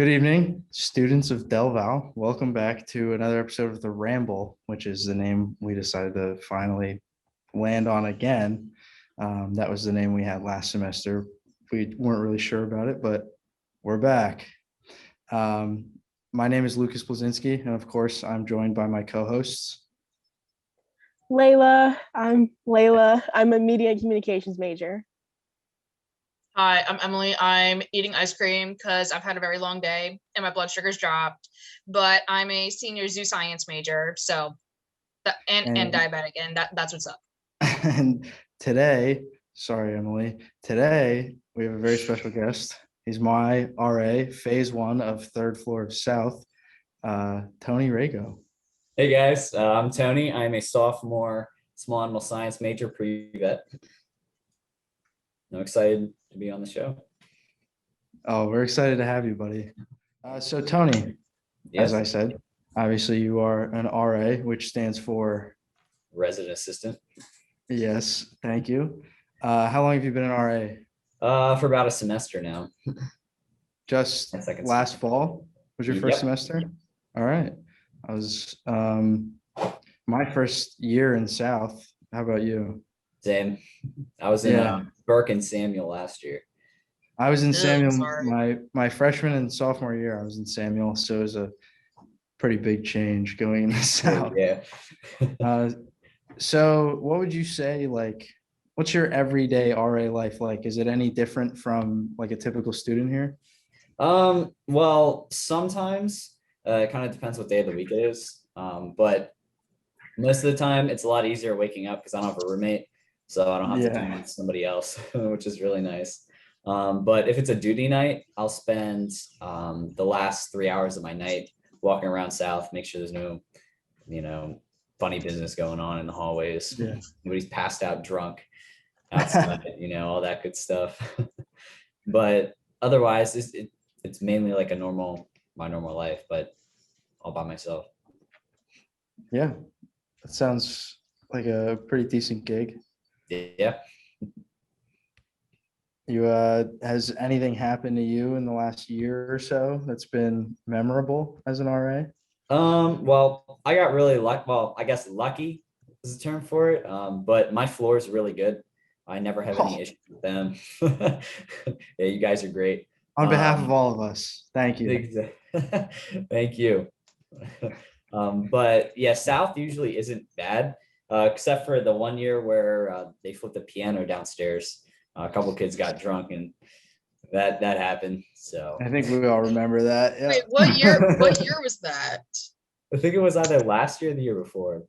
Good evening, students of Del Val. Welcome back to another episode of the Ramble, which is the name we decided to finally land on again. That was the name we had last semester. We weren't really sure about it, but we're back. My name is Lucas Blazinski, and of course, I'm joined by my co-hosts. I'm Layla. I'm a media and communications major. Hi, I'm Emily. I'm eating ice cream because I've had a very long day and my blood sugar's dropped. But I'm a senior zoo science major, so and diabetic, and that's what's up. And today, sorry, Emily. Today we have a very special guest. He's my RA, phase 1 of third floor of South, Tony Rago. Hey guys, I'm Tony. I'm a sophomore small animal science major pre-vet. I'm excited to be on the show. Oh, we're excited to have you, buddy. So Tony, Yes. as I said, obviously you are an RA, which stands for Resident assistant. yes, thank you. How long have you been an RA? For about a semester now. Just Second last fall was your first Yep. semester? All right. I was my first year in South. How about you? Same. I was in Yeah. Burke and Samuel last year. I was in Ugh, Samuel sorry. my freshman and sophomore year. I was in Samuel, so it was a pretty big change going into South. Yeah. So what would you say, like, what's your everyday RA life like? Is it any different from like a typical student here? Well, sometimes it kind of depends what day of the week it is. But most of the time it's a lot easier waking up because I don't have a roommate. So I don't have to do it with somebody else, which is really nice. But if it's a duty night, I'll spend the last 3 hours of my night walking around South, make sure there's no, funny business going on in the hallways. Yeah. Nobody's passed out drunk outside, all that good stuff. But otherwise, it's mainly like my normal life, but all by myself. Yeah, that sounds like a pretty decent gig. Yeah. You has anything happened to you in the last year or so that's been memorable as an RA? Well, I got really lucky. Well, I guess lucky is the term for it. But my floor is really good. I never have any issues with them. Yeah, you guys are great. On behalf of all of us, thank you. Thank you. But yeah, South usually isn't bad, except for the one year where they flipped the piano downstairs. A couple kids got drunk and that happened. So I think we all remember that. Yeah. Wait, what year? What year was that? I think it was either last year or the year before.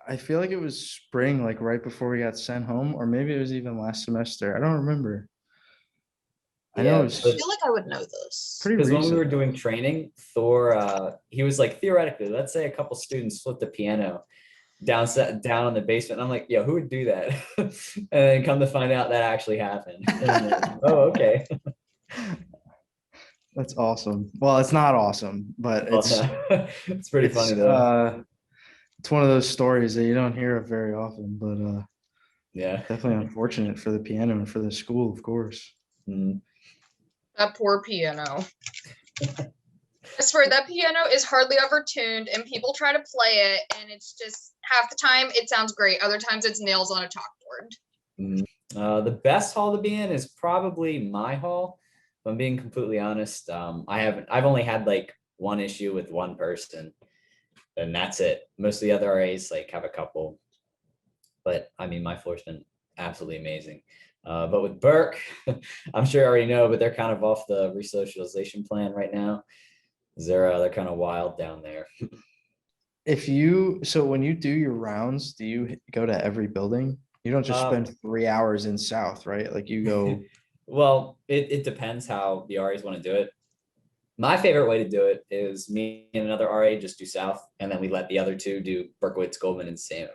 I feel like it was spring, like right before we got sent home, or maybe it was even last semester. I don't remember. I know it was I feel like I would know this. pretty Because when we recent. were doing training, Thor, he was like, theoretically, let's say a couple students flipped the piano down on the basement. I'm like, yo, who would do that? And then come to find out that actually happened. Like, oh, okay. That's awesome. Well, it's not awesome, but Well, it's no. It's pretty funny though. It's one of those stories that you don't hear of very often, but Yeah. definitely unfortunate for the piano and for the school, of course. Mm. That poor piano. I swear that piano is hardly ever tuned, and people try to play it, and it's just half the time it sounds great, other times it's nails on a chalkboard. The best hall to be in is probably my hall. If I'm being completely honest, I've only had like one issue with one person, and that's it. Most of the other RAs like have a couple, but I mean, my floor's been absolutely amazing. But with Burke, I'm sure you already know, but they're kind of off the resocialization plan right now. They're kind of wild down there. So when you do your rounds, do you go to every building? You don't just spend 3 hours in South, right? Like you go. Well, it depends how the RAs want to do it. My favorite way to do it is me and another RA just do South, and then we let the other two do Berkowitz, Goldman, and Sam.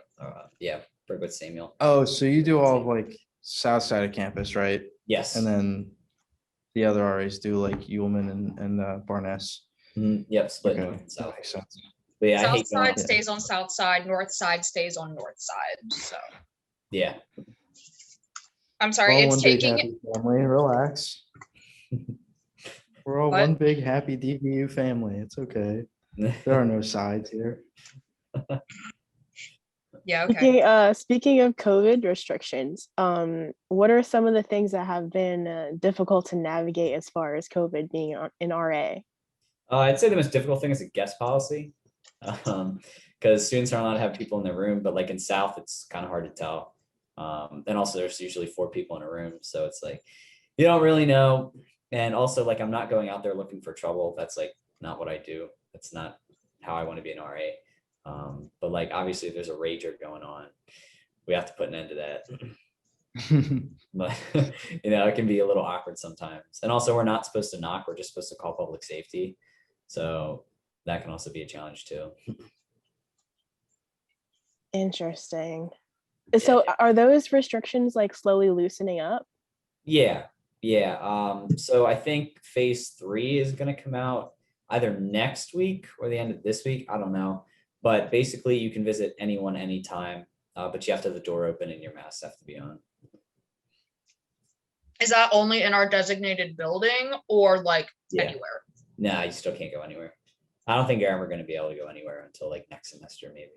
Berkowitz, Samuel. Oh, so you do all of like South side of campus, right? Yes. And then the other RAs do like Ullman and Barness. Yep, split Okay, north and south. that makes sense. But yeah, I South hate going. side stays on south side, north side stays on north side. So Yeah. I'm sorry, Well, it's one big taking happy family. Relax. We're all What? one big happy DBU family. It's okay. There are no sides here. Yeah, okay. Speaking of COVID restrictions, what are some of the things that have been difficult to navigate as far as COVID being in RA? I'd say the most difficult thing is a guest policy, because students aren't allowed to have people in their room, but like in South, it's kind of hard to tell. And also there's usually 4 people in a room, so it's like you don't really know. And also, like, I'm not going out there looking for trouble. That's like not what I do. That's not how I want to be an RA. But like obviously, if there's a rager going on, we have to put an end to that. But it can be a little awkward sometimes. And also, we're not supposed to knock. We're just supposed to call public safety. So that can also be a challenge too. Interesting. So are those restrictions like slowly loosening up? Yeah. So I think phase 3 is going to come out either next week or the end of this week. I don't know. But basically, you can visit anyone anytime, but you have to have the door open and your masks have to be on. Is that only in our designated building or like Yeah. anywhere? Nah, you still can't go anywhere. I don't think you're ever going to be able to go anywhere until like next semester, maybe.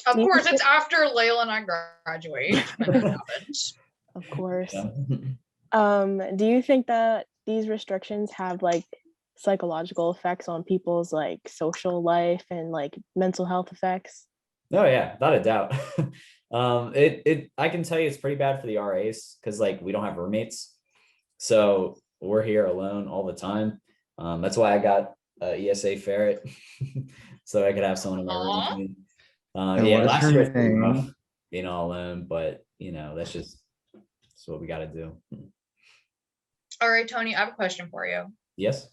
Of Do you course, think it's after Layla and I graduate. When that happens. Of course. Yeah. Do you think that these restrictions have like psychological effects on people's like social life and like mental health effects? Oh yeah, without a doubt. I can tell you it's pretty bad for the RAs because like we don't have roommates, so we're here alone all the time. That's why I got ESA ferret, so I could have someone in my room with me. And Yeah, what is last her year was pretty rough name? being all alone, but that's what we got to do. All right, Tony, I have a question for you. Yes.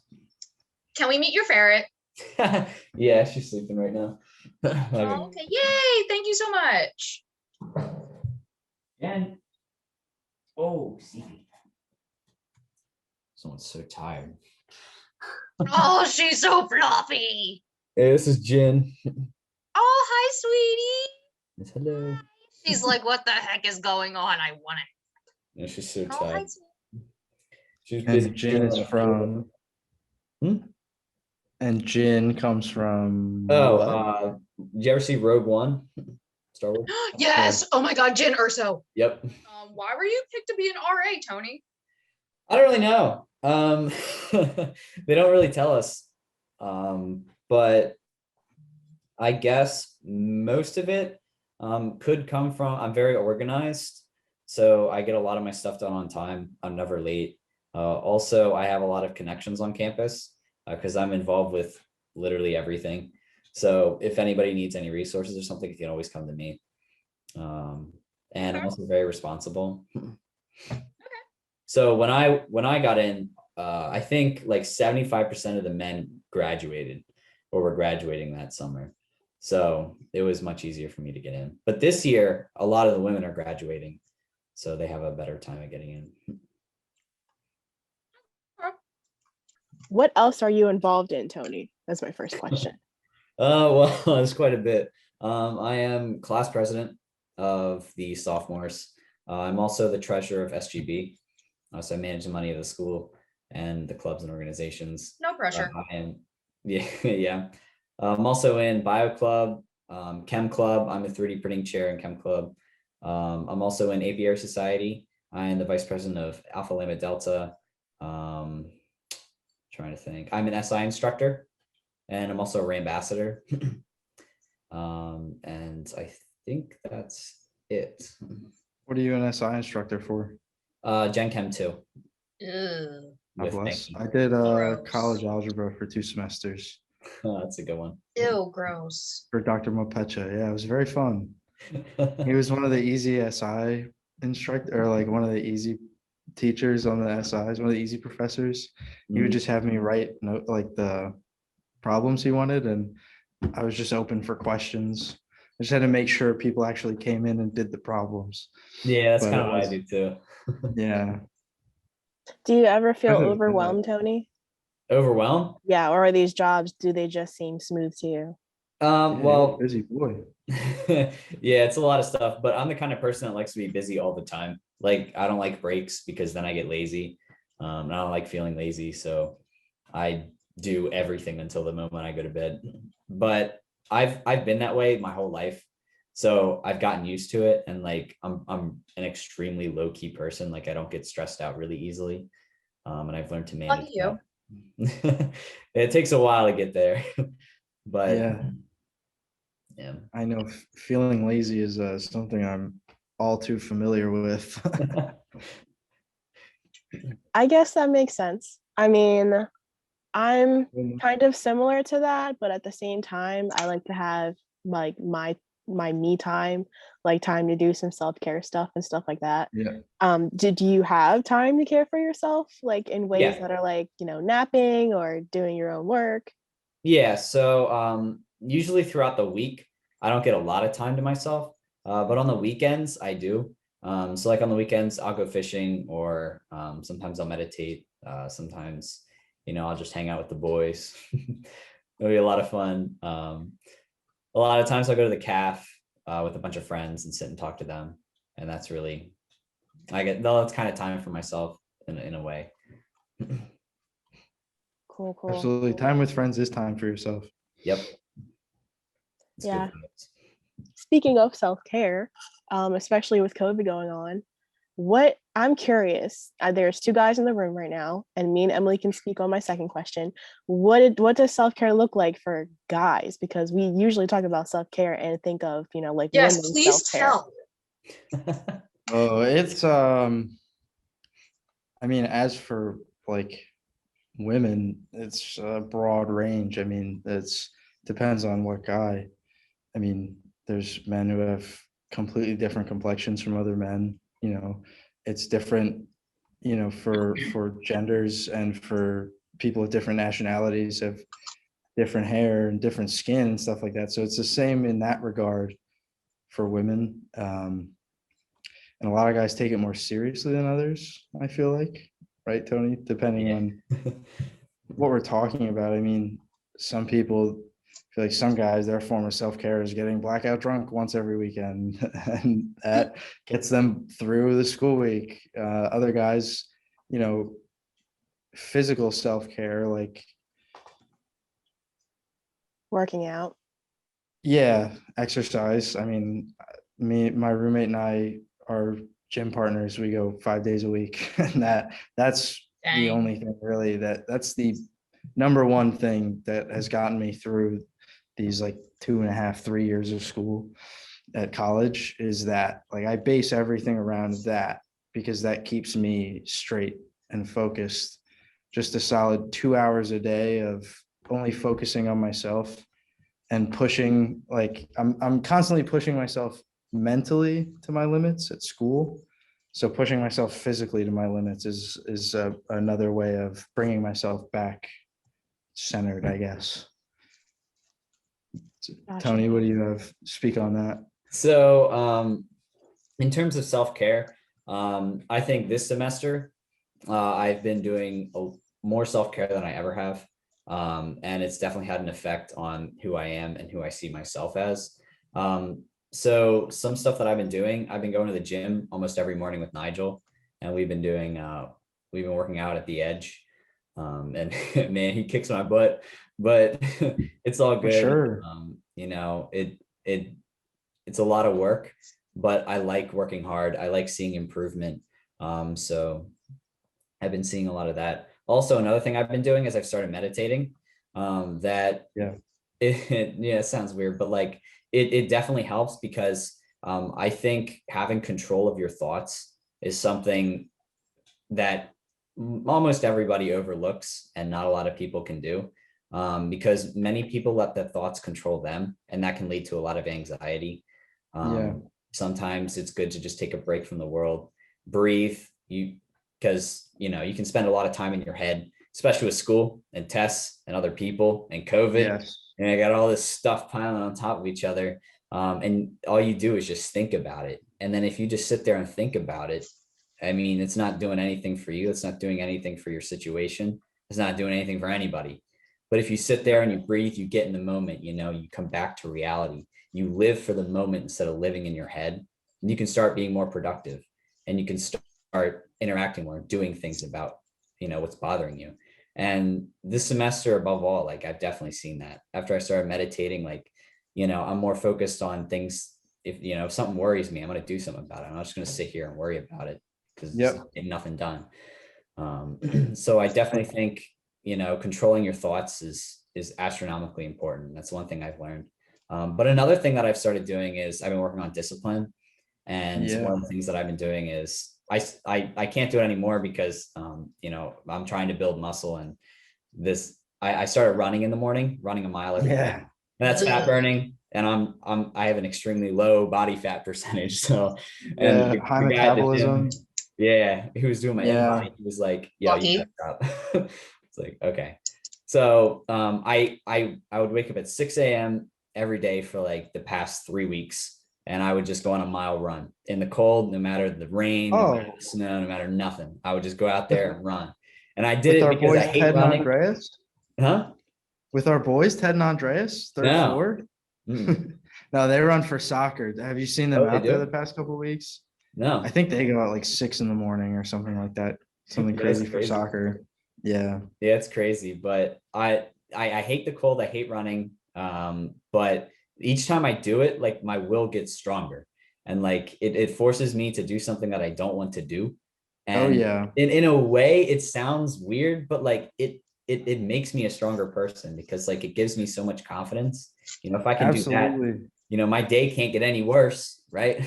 Can we meet your ferret? Yeah, she's sleeping right now. Oh, okay, yay! Thank you so much. And see, someone's so tired. Oh, she's so fluffy. Hey, this is Jen. Oh, hi, sweetie. Yes, hello. She's like, what the heck is going on? I want it. Yeah, she's so Oh, hi, tired. sweetie. She's busy. And Jin is from. And Jin comes from. what? Did you ever see Rogue One? Star Wars? Yes. Oh my God, Jin Urso. Yep. Why were you picked to be an RA, Tony? I don't really know. They don't really tell us. But I guess most of it could come from I'm very organized. So I get a lot of my stuff done on time. I'm never late. Also, I have a lot of connections on campus because I'm involved with literally everything. So if anybody needs any resources or something, you can always come to me. And I'm also very responsible. So when I got in, I think like 75% of the men graduated or were graduating that summer. So it was much easier for me to get in. But this year, a lot of the women are graduating. So they have a better time of getting in. What else are you involved in, Tony? That's my first question. Well, it's quite a bit. I am class president of the sophomores. I'm also the treasurer of SGB. So I manage the money of the school and the clubs and organizations. No pressure. Yeah. I'm also in Bio Club, Chem Club. I'm a 3D printing chair in Chem Club. I'm also in Aviary Society. I am the vice president of Alpha Lambda Delta. Trying to think. I'm an SI instructor, and I'm also a RA ambassador. And I think that's it. What are you an SI instructor for? Gen Chem 2. Ew. God with bless. banking. I did Gross. college algebra for 2 semesters Oh, that's a good one. Ew, gross. for Dr. Mopecha. Yeah, it was very fun. He was one of the easy SI instructor, or like one of the easy teachers on the SIs, one of the easy professors. He would just have me write like the problems he wanted, and I was just open for questions. I just had to make sure people actually came in and did the problems. Yeah, that's But kind of it what I was- do too. Yeah. Do you ever feel Kind of, overwhelmed, Tony? Overwhelmed? Yeah, or are these jobs, do they just seem smooth to you? Yeah, you're Well, a busy boy. yeah, it's a lot of stuff, but I'm the kind of person that likes to be busy all the time. Like I don't like breaks because then I get lazy. I don't like feeling lazy, so I do everything until the moment I go to bed. But I've been that way my whole life, so I've gotten used to it. And like I'm an extremely low key person. Like I don't get stressed out really easily, and I've learned to manage Lucky you. that. It takes a while to get there, but Yeah, yeah. I know feeling lazy is something I'm all too familiar with. I guess that makes sense. I mean, I'm kind of similar to that, but at the same time, I like to have like my me time, like time to do some self-care stuff and stuff like that. Yeah. Did you have time to care for yourself, like in ways Yeah. that are like, napping or doing your own work? Yeah, so usually throughout the week, I don't get a lot of time to myself, but on the weekends I do. So like on the weekends, I'll go fishing, or sometimes I'll meditate. Sometimes, I'll just hang out with the boys. It'll be a lot of fun. A lot of times I'll go to the caf with a bunch of friends and sit and talk to them, and that's really that's kind of time for myself in a way. Cool, cool. Absolutely. Time with friends is time for yourself. Yep. It's Yeah. good vibes. Speaking of self-care, especially with COVID going on, what I'm curious, there's two guys in the room right now, and me and Emily can speak on my second question. What does self-care look like for guys? Because we usually talk about self-care and think of, like Yes, women's please self-care. tell. Oh, it's I mean, as for like women, it's a broad range. I mean, it's depends on what guy. I mean, there's men who have completely different complexions from other men. It's different, for genders and for people with different nationalities have different hair and different skin and stuff like that. So it's the same in that regard for women. And a lot of guys take it more seriously than others, I feel like, right, Tony? Depending Yeah. on what we're talking about. I mean, some people feel like some guys, their form of self-care is getting blackout drunk once every weekend, and that gets them through the school week. Other guys, physical self-care, like, Working out. yeah, exercise. I mean, my roommate and I are gym partners. We go 5 days a week, and that's the Dang. only thing really that's the number one thing that has gotten me through these like 2.5, 3 years of school at college, is that like I base everything around that, because that keeps me straight and focused. Just a solid 2 hours a day of only focusing on myself and pushing, like I'm constantly pushing myself mentally to my limits at school. So pushing myself physically to my limits is another way of bringing myself back centered, I guess. Gotcha. Tony, what do you have? Speak on that. So in terms of self-care, I think this semester I've been doing more self-care than I ever have. And it's definitely had an effect on who I am and who I see myself as. So some stuff that I've been doing, I've been going to the gym almost every morning with Nigel, and we've been working out at the edge. And man, he kicks my butt, but it's all For good. sure. It's a lot of work, but I like working hard. I like seeing improvement. So I've been seeing a lot of that. Also, another thing I've been doing is I've started meditating. That Yeah. it sounds weird, but like it definitely helps, because I think having control of your thoughts is something that almost everybody overlooks and not a lot of people can do, because many people let their thoughts control them, and that can lead to a lot of anxiety. Yeah. Sometimes it's good to just take a break from the world, breathe, because you can spend a lot of time in your head, especially with school and tests and other people and COVID. Yes. And I got all this stuff piling on top of each other. And all you do is just think about it. And then if you just sit there and think about it, I mean, it's not doing anything for you. It's not doing anything for your situation. It's not doing anything for anybody. But if you sit there and you breathe, you get in the moment, you come back to reality. You live for the moment instead of living in your head. And you can start being more productive, and you can start interacting more, doing things about, what's bothering you. And this semester, above all, like I've definitely seen that after I started meditating, like, I'm more focused on things. If something worries me, I'm going to do something about it. I'm not just going to sit here and worry about it because Yep. it's nothing done. So I definitely think, controlling your thoughts is astronomically important. That's one thing I've learned. But another thing that I've started doing is I've been working on discipline. And Yeah. one of the things that I've been doing is I can't do it anymore because, I'm trying to build muscle, and I started running in the morning, running a mile every day. Yeah. And that's fat burning. And I have an extremely low body fat percentage. So, and Yeah. High the guy at the gym, metabolism. yeah, he was doing my Yeah. in-body. He was like, "Yo, you Lucky. gotta stop." It's like, okay. So I would wake up at 6 a.m. every day for like the past 3 weeks, and I would just go on a mile run in the cold, no matter the rain, no matter Oh, the snow, no matter nothing. I would just go out there and run. And I did with it our because I boys hate Ted and running. Andreas? Huh? With our boys Ted and Andreas, third No. floor? Mm. No, they run for soccer. Have you seen them Oh, they out there do? the past couple of weeks? No. I think they go out like 6 in the morning or something like that. Something That's crazy for crazy. soccer. Yeah. Yeah, it's crazy, but I hate the cold. I hate running. But each time I do it, like my will gets stronger, and like it forces me to do something that I don't want to do. Oh And yeah. in a way, it sounds weird, but like it makes me a stronger person because like it gives me so much confidence. If I can do that, Absolutely. my day can't get any worse, right?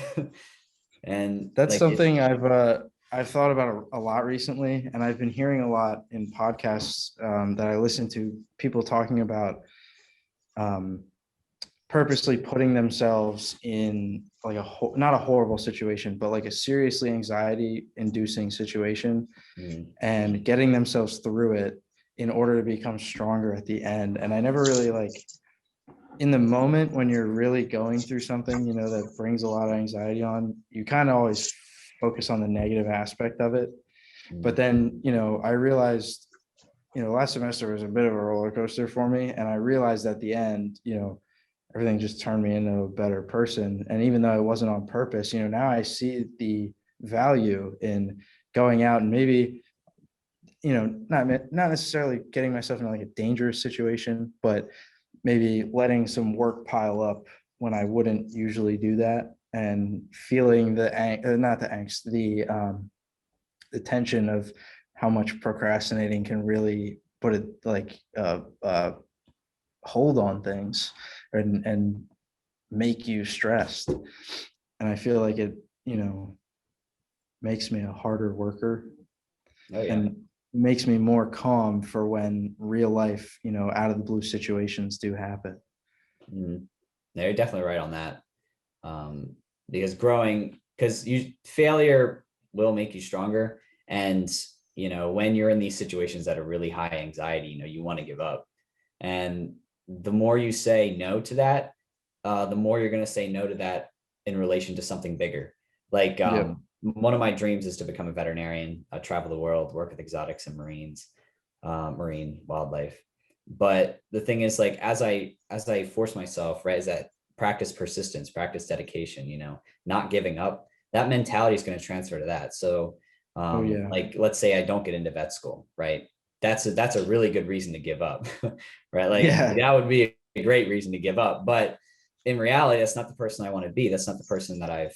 And That's like something I've thought about a lot recently, and I've been hearing a lot in podcasts that I listen to, people talking about um, purposely putting themselves in like not a horrible situation, but like a seriously anxiety inducing situation, and getting themselves through it in order to become stronger at the end. And I never really like, in the moment when you're really going through something, that brings a lot of anxiety on, you kind of always focus on the negative aspect of it. But then, I realized, last semester was a bit of a roller coaster for me. And I realized at the end, everything just turned me into a better person. And even though it wasn't on purpose, now I see the value in going out and maybe, not necessarily getting myself in like a dangerous situation, but maybe letting some work pile up when I wouldn't usually do that, and feeling not the angst, the tension of how much procrastinating can really put it like hold on things, and make you stressed. And I feel like it, makes me a harder worker, oh yeah. and makes me more calm for when real life, out of the blue situations do happen. No, you're definitely right on that. Because failure will make you stronger. And, when you're in these situations that are really high anxiety, you want to give up. And the more you say no to that, the more you're going to say no to that in relation to something bigger. Like, one of my dreams is to become a veterinarian, travel the world, work with exotics and marine wildlife. But the thing is, like, as I force myself, right, is that practice persistence, practice dedication, not giving up, that mentality is going to transfer to that. So, like, let's say I don't get into vet school, right? That's a really good reason to give up, right? Like, that would be a great reason to give up. But in reality, that's not the person I want to be. That's not the person that I've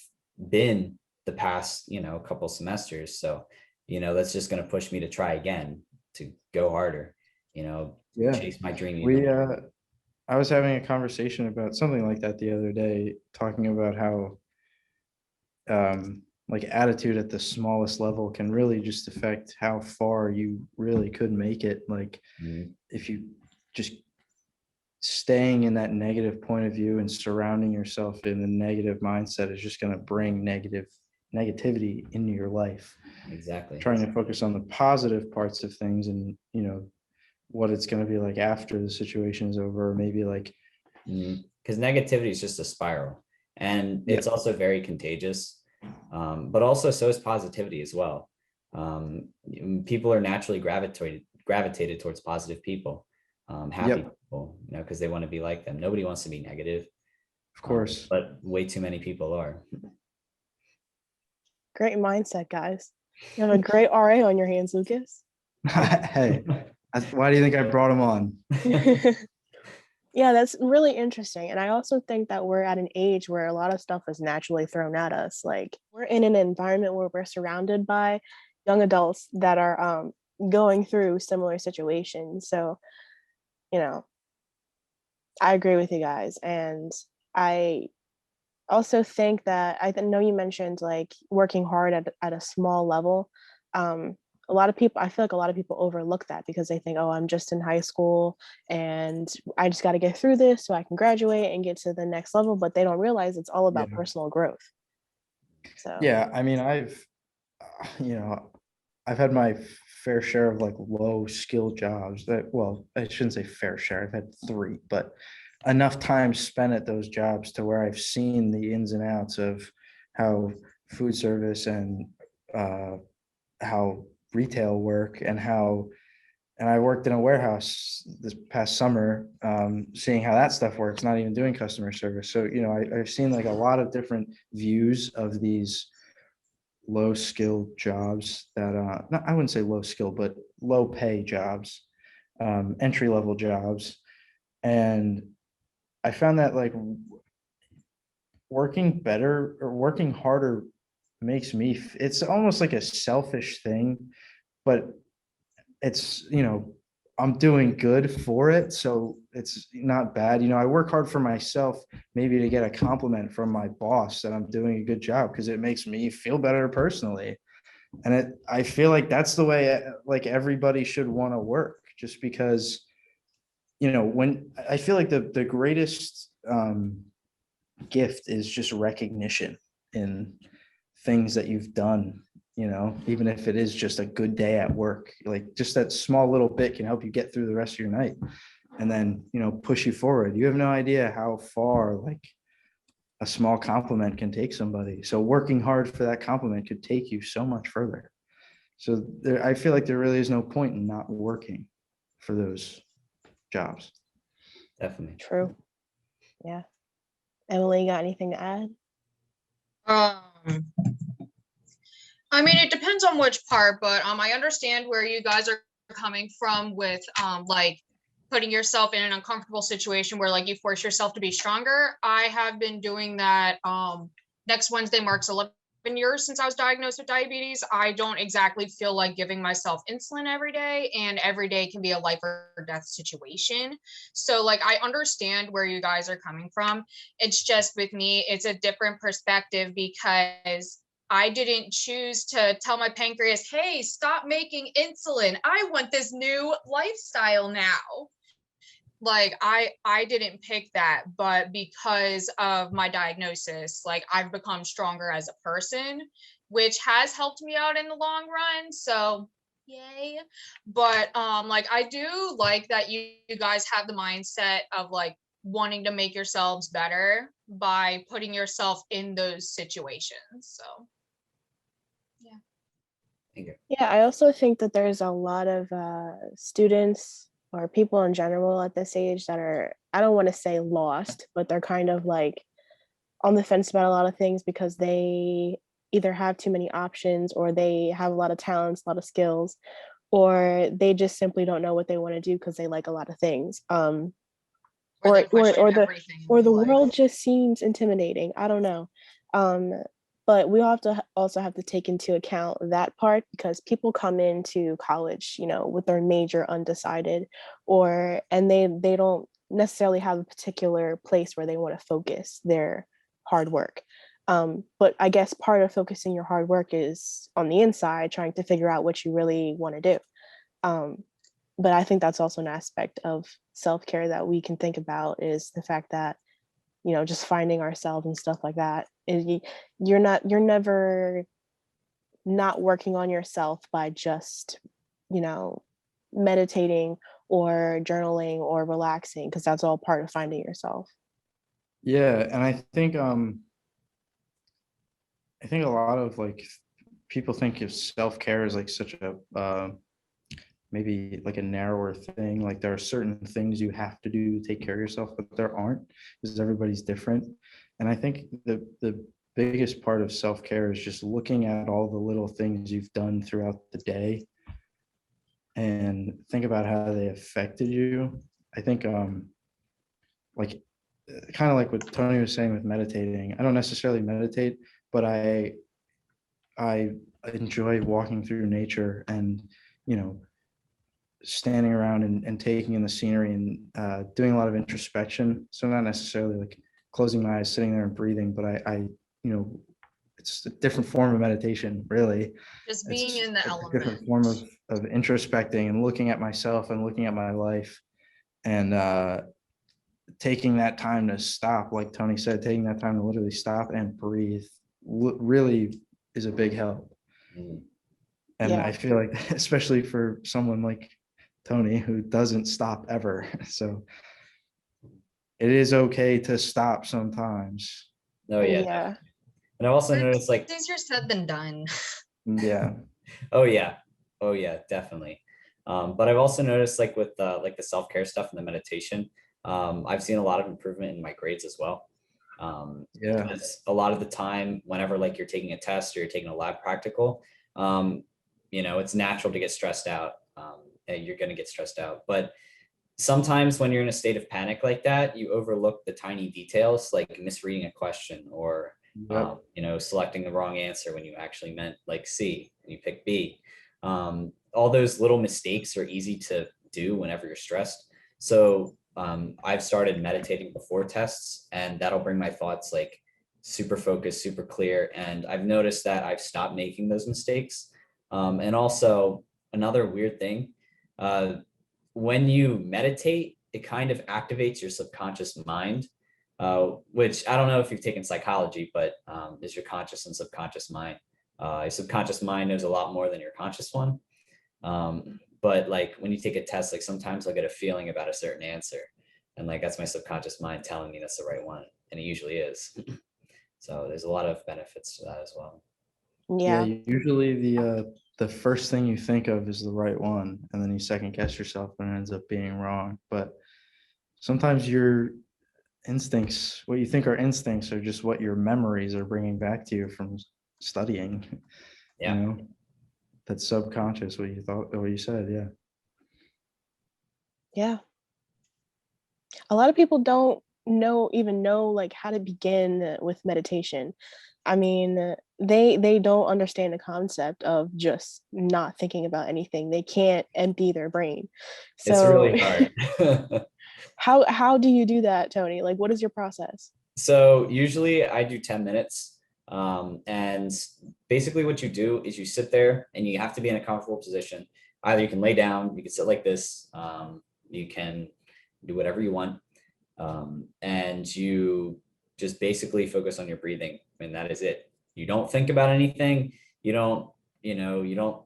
been the past, couple semesters. So, that's just going to push me to try again, to go harder, chase my dream even more. I was having a conversation about something like that the other day, talking about how like attitude at the smallest level can really just affect how far you really could make it. Like, if you just staying in that negative point of view and surrounding yourself in a negative mindset is just going to bring negativity into your life. Exactly. Trying to focus on the positive parts of things, and what it's going to be like after the situation is over, maybe like, because negativity is just a spiral, and it's also very contagious. But also so is positivity as well. People are naturally gravitated towards positive people, happy people, because they want to be like them. Nobody wants to be negative, of course. but way too many people are. Great mindset, guys. You have a great RA on your hands, Lucas. Hey, why do you think I brought him on? Yeah, that's really interesting. And I also think that we're at an age where a lot of stuff is naturally thrown at us. Like we're in an environment where we're surrounded by young adults that are going through similar situations. So, you know, I agree with you guys. And I also think that know you mentioned like working hard at a small level. Um, a lot of people, I feel like a lot of people overlook that because they think, oh, I'm just in high school and I just got to get through this so I can graduate and get to the next level. But they don't realize it's all Yeah. about personal growth. So, Yeah, I mean, you know, I've had my fair share of like low skill jobs that, well, I shouldn't say fair share. I've had three, but enough time spent at those jobs to where I've seen the ins and outs of how food service and how retail work and I worked in a warehouse this past summer, seeing how that stuff works, not even doing customer service. So, you know, I've seen like a lot of different views of these low skill jobs that not, I wouldn't say low skill, but low pay jobs, entry level jobs. And I found that like working better or working harder makes me, it's almost like a selfish thing, but it's, you know, I'm doing good for it. So it's not bad. You know, I work hard for myself, maybe to get a compliment from my boss that I'm doing a good job because it makes me feel better personally. And I feel like that's the way like everybody should want to work, just because, you know, when I feel like the greatest gift is just recognition in things that you've done, you know, even if it is just a good day at work, like just that small little bit can help you get through the rest of your night and then, you know, push you forward. You have no idea how far like a small compliment can take somebody. So working hard for that compliment could take you so much further. So there, I feel like there really is no point in not working for those jobs. Definitely. true. Yeah. Emily, got anything to add? Um, I mean, it depends on which part, but I understand where you guys are coming from with like putting yourself in an uncomfortable situation where like you force yourself to be stronger. I have been doing that. Next Wednesday marks 11 years since I was diagnosed with diabetes. I don't exactly feel like giving myself insulin every day, and every day can be a life or death situation. So like I understand where you guys are coming from. It's just with me, it's a different perspective because I didn't choose to tell my pancreas, hey, stop making insulin. I want this new lifestyle now. Like I didn't pick that, but because of my diagnosis, like I've become stronger as a person, which has helped me out in the long run. So yay. But like I do like that you guys have the mindset of like wanting to make yourselves better by putting yourself in those situations. So yeah. Thank you. Yeah, I also think that there's a lot of students or people in general at this age that are, I don't want to say lost, but they're kind of like on the fence about a lot of things because they either have too many options or they have a lot of talents, a lot of skills, or they just simply don't know what they want to do because they like a lot of things. Or they question Or the everything in or their the life. world just seems intimidating. I don't know. Um, but we have to also have to take into account that part because people come into college, you know, with their major undecided, or and they don't necessarily have a particular place where they want to focus their hard work. But I guess part of focusing your hard work is on the inside, trying to figure out what you really want to do. Um, but I think that's also an aspect of self-care that we can think about is the fact that, you know, just finding ourselves and stuff like that is you're never not working on yourself by just, you know, meditating or journaling or relaxing because that's all part of finding yourself. Yeah, and I think a lot of like people think of self-care as like such a maybe like a narrower thing. Like there are certain things you have to do to take care of yourself, but there aren't because everybody's different. And I think the biggest part of self-care is just looking at all the little things you've done throughout the day and think about how they affected you. I think like kind of like what Tony was saying with meditating. I don't necessarily meditate, but I enjoy walking through nature and, you know, standing around and taking in the scenery and doing a lot of introspection. So not necessarily like closing my eyes, sitting there and breathing, but you know, it's a different form of meditation, really. Just being It's in the a element. different form of introspecting and looking at myself and looking at my life and taking that time to stop, like Tony said, taking that time to literally stop and breathe really is a big help. Mm. And Yeah. I feel like, especially for someone like Tony who doesn't stop ever. So it is okay to stop sometimes. Oh yeah. Yeah. And I've also But noticed like, it's easier said than done. Yeah. oh yeah, definitely. But I've also noticed like with like the self-care stuff and the meditation, I've seen a lot of improvement in my grades as well. Yeah. Because a lot of the time, whenever like you're taking a test or you're taking a lab practical, you know, it's natural to get stressed out. And you're going to get stressed out. But sometimes when you're in a state of panic like that, you overlook the tiny details, like misreading a question or Yep. you know, selecting the wrong answer when you actually meant like C and you pick B. All those little mistakes are easy to do whenever you're stressed. So I've started meditating before tests, and that'll bring my thoughts like super focused, super clear. And I've noticed that I've stopped making those mistakes. And also another weird thing, uh, when you meditate, it kind of activates your subconscious mind, which I don't know if you've taken psychology, but is your conscious and subconscious mind. Your subconscious mind knows a lot more than your conscious one. But like when you take a test, like sometimes I'll get a feeling about a certain answer. And like that's my subconscious mind telling me that's the right one. And it usually is. So there's a lot of benefits to that as well. Yeah. Yeah. Usually the first thing you think of is the right one, and then you second guess yourself and it ends up being wrong. But sometimes your instincts, what you think are instincts, are just what your memories are bringing back to you from studying. You Yeah. know, that's subconscious, what you thought or what you said. Yeah. Yeah. A lot of people don't even know like how to begin with meditation. I mean, they don't understand the concept of just not thinking about anything. They can't empty their brain. It's So really hard. how do you do that, Tony? Like what is your process? So usually I do 10 minutes. And basically what you do is you sit there and you have to be in a comfortable position. Either you can lay down, you can sit like this, you can do whatever you want. And you just basically focus on your breathing, and that is it. You don't think about anything. You don't, you don't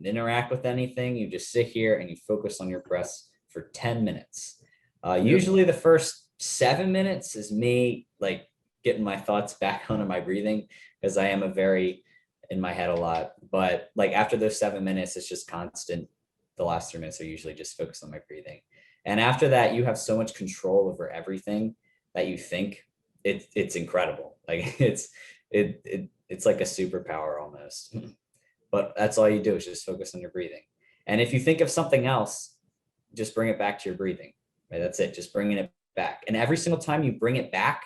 interact with anything. You just sit here and you focus on your breaths for 10 minutes. Yep. Usually the first 7 minutes is me like getting my thoughts back onto my breathing, because I am a very in my head a lot. But like after those 7 minutes, it's just constant. The last 3 minutes are usually just focused on my breathing. And after that, you have so much control over everything that you think. It's incredible. Like it's like a superpower almost. But that's all you do is just focus on your breathing. And if you think of something else, just bring it back to your breathing. Right? That's it. Just bringing it back. And every single time you bring it back,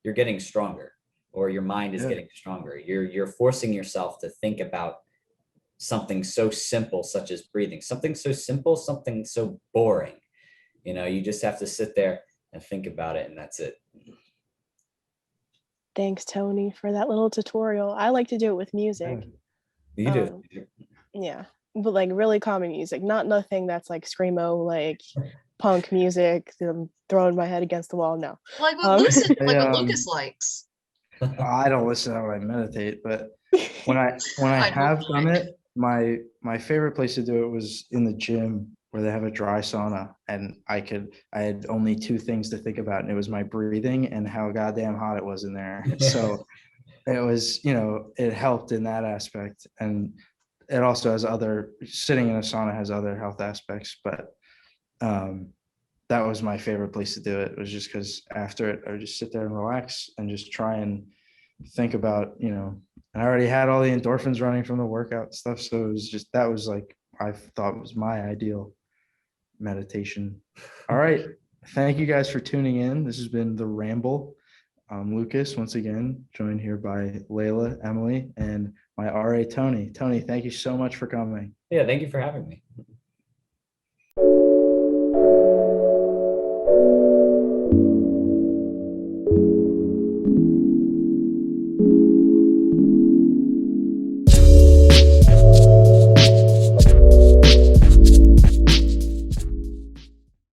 you're getting stronger, or your mind is Yeah. getting stronger. You're forcing yourself to think about something so simple, such as breathing, something so simple, something so boring. You just have to sit there and think about it, and that's it. Thanks, Tony, for that little tutorial. I like to do it with music. You do. Um, yeah, but like really calming music, not nothing that's like screamo, like punk music. Throwing my head against the wall. No. Like what Hey, Lucas likes. I don't listen to when I meditate, but when I I'd hope have done it, my favorite place to do it was in the gym where they have a dry sauna, and I had only two things to think about, and it was my breathing and how goddamn hot it was in there. So it was, it helped in that aspect, and it also has other, sitting in a sauna has other health aspects, but that was my favorite place to do it. It was just because after it, I would just sit there and relax and just try and think about, and I already had all the endorphins running from the workout stuff. So it was just, that was like I thought was my ideal meditation. All right. Thank you guys for tuning in. This has been The Ramble. Lucas, once again, joined here by Layla, Emily, and my RA, Tony. Tony, thank you so much for coming. Yeah, thank you for having me.